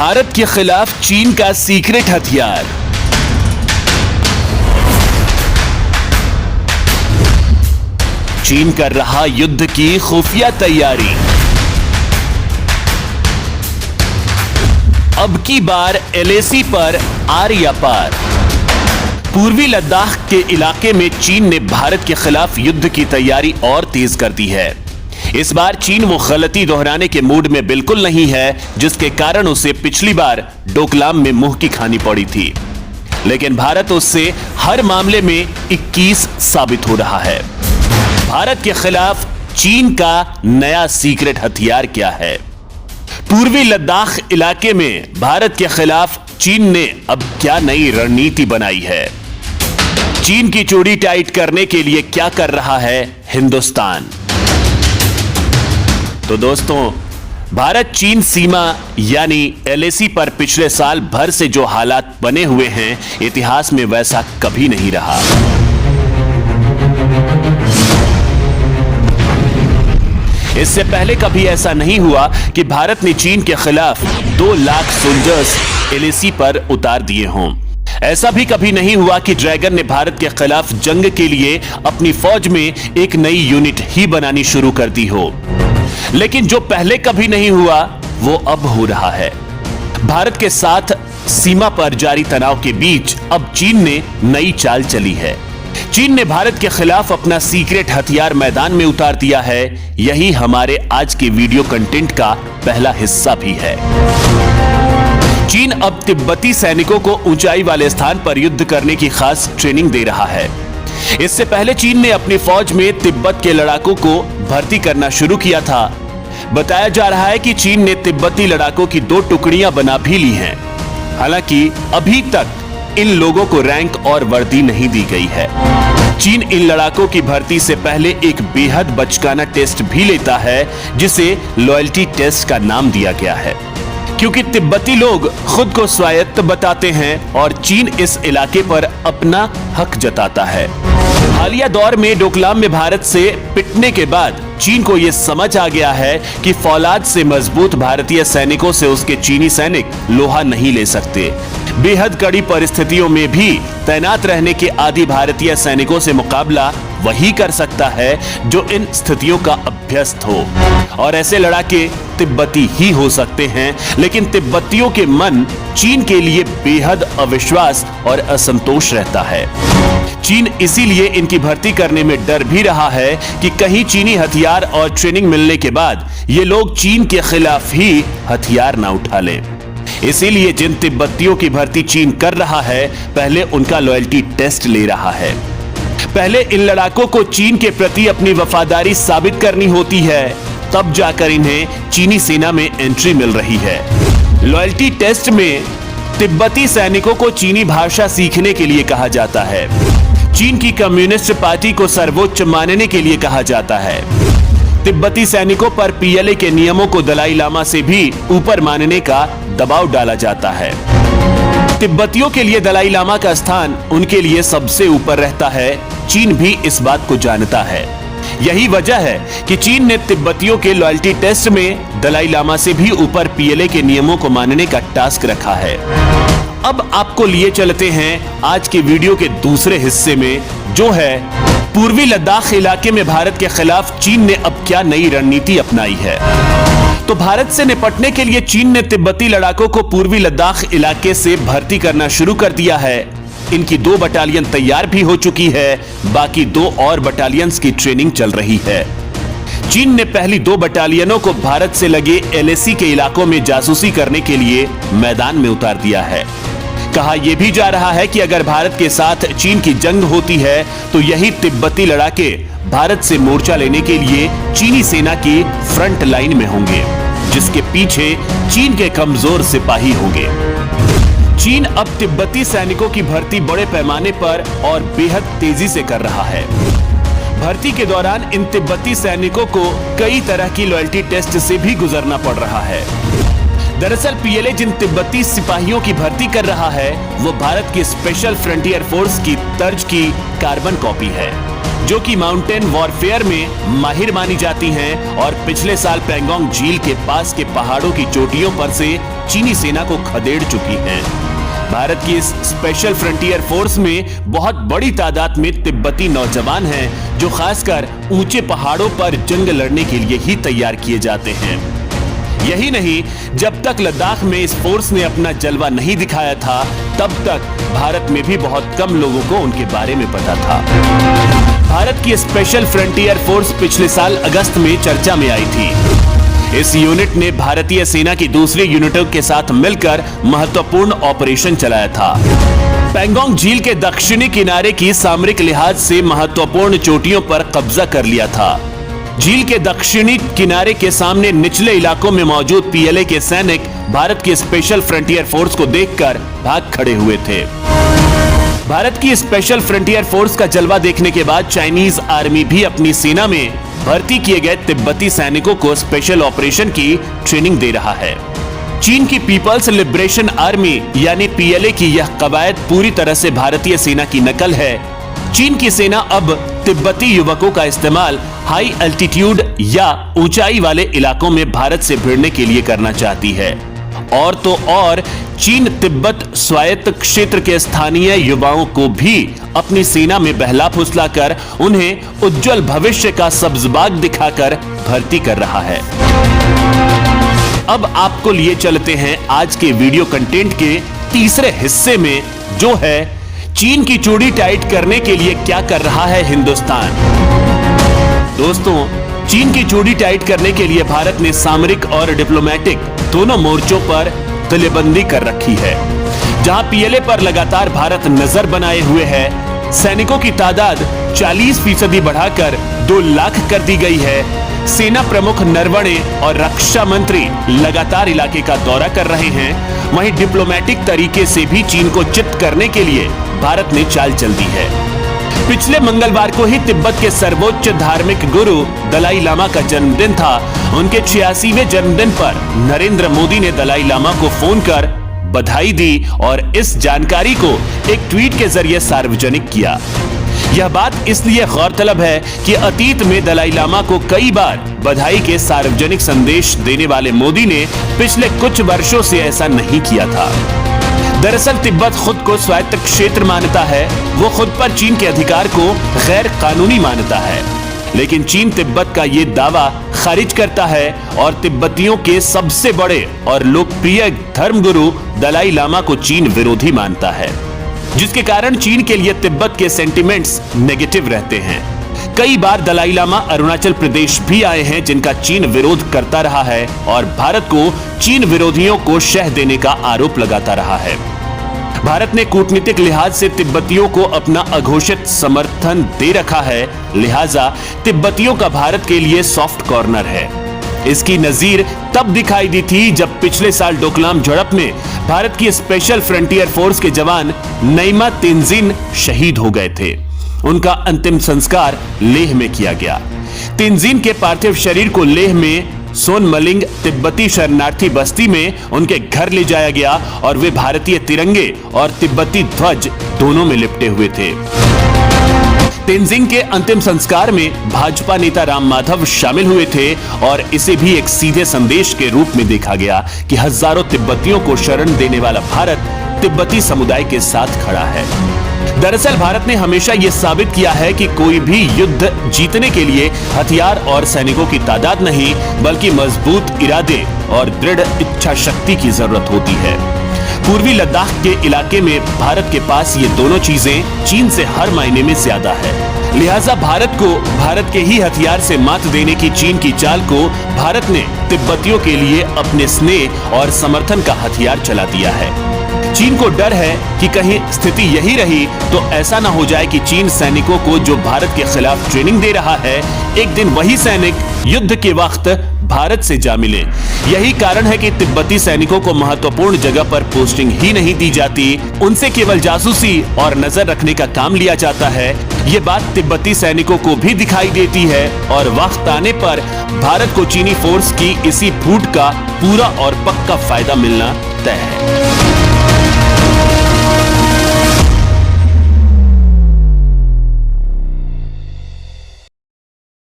भारत के खिलाफ चीन का सीक्रेट हथियार। चीन कर रहा युद्ध की खुफिया तैयारी। अब की बार एलएसी पर आर या पार। पूर्वी लद्दाख के इलाके में चीन ने भारत के खिलाफ युद्ध की तैयारी और तेज कर दी है। इस बार चीन वो गलती दोहराने के मूड में बिल्कुल नहीं है जिसके कारण उसे पिछली बार डोकलाम में मुंह की खानी पड़ी थी, लेकिन भारत उससे हर मामले में 21 साबित हो रहा है। भारत के खिलाफ चीन का नया सीक्रेट हथियार क्या है? पूर्वी लद्दाख इलाके में भारत के खिलाफ चीन ने अब क्या नई रणनीति बनाई है? चीन की चूड़ी टाइट करने के लिए क्या कर रहा है हिंदुस्तान? तो दोस्तों, भारत चीन सीमा यानी एलएसी पर पिछले साल भर से जो हालात बने हुए हैं, इतिहास में वैसा कभी नहीं रहा। इससे पहले कभी ऐसा नहीं हुआ कि भारत ने चीन के खिलाफ 2 लाख सोल्जर्स एलएसी पर उतार दिए हों। ऐसा भी कभी नहीं हुआ कि ड्रैगन ने भारत के खिलाफ जंग के लिए अपनी फौज में एक नई यूनिट ही बनानी शुरू कर दी हो। लेकिन जो पहले कभी नहीं हुआ वो अब हो रहा है। भारत के साथ सीमा पर जारी तनाव के बीच अब चीन ने नई चाल चली है। चीन ने भारत के खिलाफ अपना सीक्रेट हथियार मैदान में उतार दिया है। यही हमारे आज के वीडियो कंटेंट का पहला हिस्सा भी है। चीन अब तिब्बती सैनिकों को ऊंचाई वाले स्थान पर युद्ध करने की खास ट्रेनिंग दे रहा है। इससे पहले चीन ने अपनी फौज में तिब्बत के लड़ाकों को भर्ती करना शुरू किया था। बताया जा रहा है कि चीन ने तिब्बती लड़ाकों की 2 टुकड़ियां बना भी ली हैं। हालांकि अभी तक इन लोगों को रैंक और वर्दी नहीं दी गई है। चीन इन लड़ाकों की भर्ती से पहले एक बेहद बचकाना टेस्ट भी लेता है जिसे लॉयल्टी टेस्ट का नाम दिया गया है, क्योंकि तिब्बती लोग खुद को स्वायत्त बताते हैं और चीन इस इलाके पर अपना हक जताता है। हालिया दौर में डोकलाम में भारत से पिटने के बाद चीन को यह समझ आ गया है कि फौलाद से मजबूत भारतीय सैनिकों से उसके चीनी सैनिक लोहा नहीं ले सकते। बेहद कड़ी परिस्थितियों में भी तैनात रहने के आदि भारतीय सैनिकों से मुकाबला वही कर सकता है जो इन स्थितियों का अभ्यस्त हो, और ऐसे लड़ाके तिब्बती ही हो सकते हैं। लेकिन तिब्बतियों के मन चीन के लिए बेहद अविश्वास और असंतोष रहता है। चीन इसीलिए इनकी भर्ती करने में डर भी रहा है कि कहीं चीनी हथियार और ट्रेनिंग मिलने के बाद ये लोग चीन के खिलाफ ही हथियार ना उठा लें। इसीलिए जिन तिब्बतियों की भर्ती चीन कर रहा है, पहले उनका लॉयल्टी टेस्ट ले रहा है। पहले इन लड़ाकों को चीन के प्रति अपनी वफादारी साबित करनी होती है, तब जाकर इन्हें चीनी सेना में एंट्री मिल रही है। लॉयल्टी टेस्ट में तिब्बती सैनिकों को चीनी भाषा सीखने के लिए कहा जाता है। चीन की कम्युनिस्ट पार्टी को सर्वोच्च मानने के लिए कहा जाता है। तिब्बती सैनिकों पर पीएलए के नियमों को दलाई लामा से भी ऊपर मानने का दबाव डाला जाता है। तिब्बतियों के लिए दलाई लामा का स्थान उनके लिए सबसे ऊपर रहता है। चीन भी इस बात को जानता है। यही वजह है कि चीन ने तिब्बतियों के लॉयल्टी टेस्ट में दलाई लामा से भी ऊपर पीएलए के नियमों को मानने का टास्क रखा है। अब आपको लिए चलते हैं आज के वीडियो के दूसरे हिस्से में, जो है पूर्वी लद्दाख इलाके में भारत के खिलाफ चीन ने अब क्या नई रणनीति अपनाई है। तो भारत से निपटने के लिए चीन ने तिब्बती लड़ाकों को पूर्वी लद्दाख इलाके से भर्ती करना शुरू कर दिया है। इनकी 2 बटालियन तैयार भी हो चुकी है, बाकी 2 और बटालियंस की ट्रेनिंग चल रही है। चीन ने पहली 2 बटालियनों को भारत से लगे एलएसी के इलाकों में जासूसी करने के लिए मैदान में उतार दिया है। कहा यह भी जा रहा है कि अगर भारत के साथ चीन की जंग होती है तो यही तिब्बती लड़ाके भारत से मोर्चा लेने के लिए चीनी सेना की फ्रंट लाइन में होंगे, जिसके पीछे चीन के कमजोर सिपाही होंगे। चीन अब तिब्बती सैनिकों की भर्ती बड़े पैमाने पर और बेहद तेजी से कर रहा है। भर्ती के दौरान इन तिब्बती सैनिकों को कई तरह की लॉयल्टी टेस्ट से भी गुजरना पड़ रहा है। दरअसल पीएलए जिन तिब्बती सिपाहियों की भर्ती कर रहा है वो भारत की स्पेशल फ्रंटियर फोर्स की तर्ज की कार्बन कॉपी है। जो कि माउंटेन वॉरफेयर में माहिर मानी जाती हैं और पिछले साल पैंगोंग झील के पास के पहाड़ों की चोटियों पर से चीनी सेना को खदेड़ चुकी हैं। भारत की इस स्पेशल फ्रंटियर फोर्स में बहुत बड़ी तादाद में तिब्बती नौजवान हैं, जो खासकर ऊंचे पहाड़ों पर जंग लड़ने के लिए ही तैयार किए जाते हैं। यही नहीं, जब तक लद्दाख में इस फोर्स ने अपना जलवा नहीं दिखाया था, तब तक भारत में भी बहुत कम लोगों को उनके बारे में पता था। भारत की स्पेशल फ्रंटियर फोर्स पिछले साल अगस्त में चर्चा में आई थी। इस यूनिट ने भारतीय सेना की दूसरी यूनिटों के साथ मिलकर महत्वपूर्ण ऑपरेशन चलाया था। पैंगोंग झील के दक्षिणी किनारे की सामरिक लिहाज से महत्वपूर्ण चोटियों पर कब्जा कर लिया था। झील के दक्षिणी किनारे के सामने निचले इलाकों में मौजूद पीएलए के सैनिक भारत की स्पेशल फ्रंटियर फोर्स को देखकर भाग खड़े हुए थे। भारत की स्पेशल फ्रंटियर फोर्स का जलवा देखने के बाद चाइनीज आर्मी भी अपनी सेना में भर्ती किए गए तिब्बती सैनिकों को स्पेशल ऑपरेशन की ट्रेनिंग दे रहा है। चीन की पीपल्स लिबरेशन आर्मी यानी पीएलए की यह कवायद पूरी तरह से भारतीय सेना की नकल है। चीन की सेना अब तिब्बती युवकों का इस्तेमाल हाई एल्टीट्यूड या ऊंचाई वाले इलाकों में भारत से भिड़ने के लिए करना चाहती है। और तो और चीन तिब्बत स्वायत्त क्षेत्र के स्थानीय युवाओं को भी अपनी सेना में बहला फुसलाकर उन्हें उज्जवल भविष्य का सब्ज़बाग दिखाकर भर्ती कर रहा है। अब आपको लिए चलते हैं आज के वीडियो कंटेंट के तीसरे हिस्से में, जो है चीन की चूड़ी टाइट करने के लिए क्या कर रहा है हिंदुस्तान। दोस्तों, चीन की चूड़ी टाइट करने के लिए भारत ने सामरिक और डिप्लोमेटिक दोनों मोर्चों पर किलेबंदी कर रखी है। जहां पीएलए पर लगातार भारत नजर बनाए हुए है, सैनिकों की तादाद 40% बढ़ाकर 2 लाख कर दी गई है। सेना प्रमुख नरवणे और रक्षा मंत्री लगातार इलाके का दौरा कर रहे हैं। वहीं डिप्लोमेटिक तरीके से भी चीन को चित करने के लिए भारत ने चाल चल दी है। पिछले मंगलवार को ही तिब्बत के सर्वोच्च धार्मिक गुरु दलाई लामा का जन्मदिन था। उनके 86वें जन्मदिन पर नरेंद्र मोदी ने दलाई लामा को फोन कर बधाई दी और इस जानकारी को एक ट्वीट के जरिए सार्वजनिक किया। यह बात इसलिए गौरतलब है कि अतीत में दलाई लामा को कई बार बधाई के सार्वजनिक संदेश देने वाले मोदी ने पिछले कुछ वर्षों से ऐसा नहीं किया था। दरअसल तिब्बत खुद को स्वायत्त क्षेत्र मानता है। वो खुद पर चीन के अधिकार को गैर कानूनी मानता है, लेकिन चीन तिब्बत का ये दावा खारिज करता है और तिब्बतियों के सबसे बड़े और लोकप्रिय धर्मगुरु दलाई लामा को चीन विरोधी मानता है, जिसके कारण चीन के लिए तिब्बत के सेंटिमेंट्स नेगेटिव रहते हैं। कई बार दलाई लामा अरुणाचल प्रदेश भी आए हैं, जिनका चीन विरोध करता रहा है और भारत को चीन विरोधियों को शह देने का आरोप लगाता रहा है। भारत ने कूटनीतिक लिहाज से तिब्बतियों को अपना अघोषित समर्थन दे रखा है, लिहाजा तिब्बतियों का भारत के लिए सॉफ्ट कॉर्नर है। इसकी नजीर तब दिखाई दी थी जब पिछले साल डोकलाम झड़प में भारत की स्पेशल फ्रंटियर फोर्स के जवान नईमा तेंजिन शहीद हो गए थे। उनका अंतिम संस्कार लेह में किया गया। तेंजिन के पार्थिव शरीर को लेह में सोनमलिंग तिब्बती शरणार्थी बस्ती में उनके घर ले जाया गया और वे भारतीय तिरंगे और तिब्बती ध्वज दोनों में लिपटे हुए थे। तेंजिन के अंतिम संस्कार में भाजपा नेता राम माधव शामिल हुए थे और इसे भी एक सीधे संदेश के रूप में देखा गया कि हजारों तिब्बतियों को शरण देने वाला भारत तिब्बती समुदाय के साथ खड़ा है। दरअसल भारत ने हमेशा यह साबित किया है कि कोई भी युद्ध जीतने के लिए हथियार और सैनिकों की तादाद नहीं, बल्कि मजबूत इरादे और दृढ़ इच्छा शक्ति की जरूरत होती है। पूर्वी लद्दाख के इलाके में भारत के पास ये दोनों चीजें चीन से हर मायने में ज्यादा है। लिहाजा भारत को भारत के ही हथियार से मात देने की चीन की चाल को भारत ने तिब्बतियों के लिए अपने स्नेह और समर्थन का हथियार चला दिया है। चीन को डर है कि कहीं स्थिति यही रही तो ऐसा ना हो जाए कि चीन सैनिकों को जो भारत के खिलाफ ट्रेनिंग दे रहा है, एक दिन वही सैनिक युद्ध के वक्त भारत से जा मिले। यही कारण है कि तिब्बती सैनिकों को महत्वपूर्ण जगह पर पोस्टिंग ही नहीं दी जाती, उनसे केवल जासूसी और नजर रखने का काम लिया जाता है। ये बात तिब्बती सैनिकों को भी दिखाई देती है और वक्त आने पर भारत को चीनी फोर्स की इसी फूट का पूरा और पक्का फायदा मिलना तय है।